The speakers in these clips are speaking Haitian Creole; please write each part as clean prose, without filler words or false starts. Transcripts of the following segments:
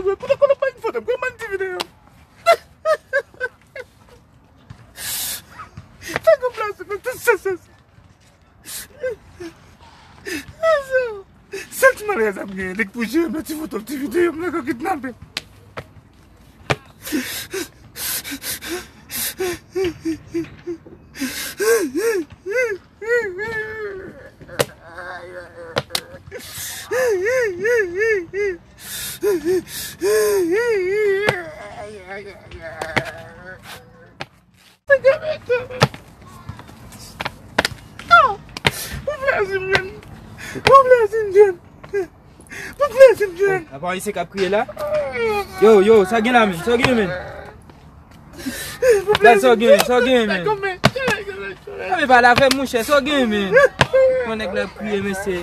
Puta kono pa info dem, kono man TV de yo. Tengo plazo, no te sasas. Salt mariage am ngeen, dik pou jëm na ci photo TV de yom na ko kidnappé. Apa isi kap kriye la? Yo, sa gen la men, sa gen men. La sa gen men. Ame pa la fe mouche, sa gen men. Mwen ek la kriye men se.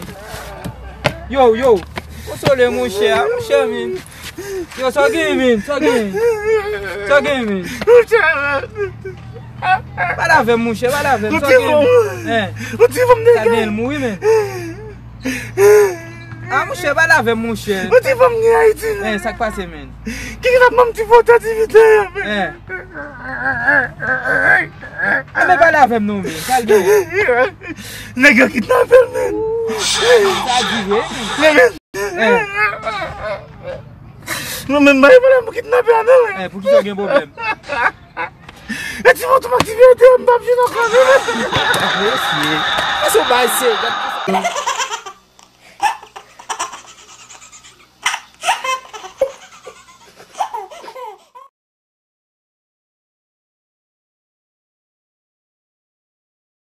Yo, konsole mouche men. Yo, sa gen men. Pa la fe mouche, sa gen men. Sa gen moui men. Ah, mouche, ba la ve mouche. O ti fam ni Haiti la. Sak pase men. Ki la mam ti foto activité ya men. Ame ba la ve nou men. Sal gen. Nèg kidnappé men. Sa di we. Non men bay ba la kidnappé ane men. Pou ki sa gen problem. E ti foto activité mbap jina kon men. Aso ba se.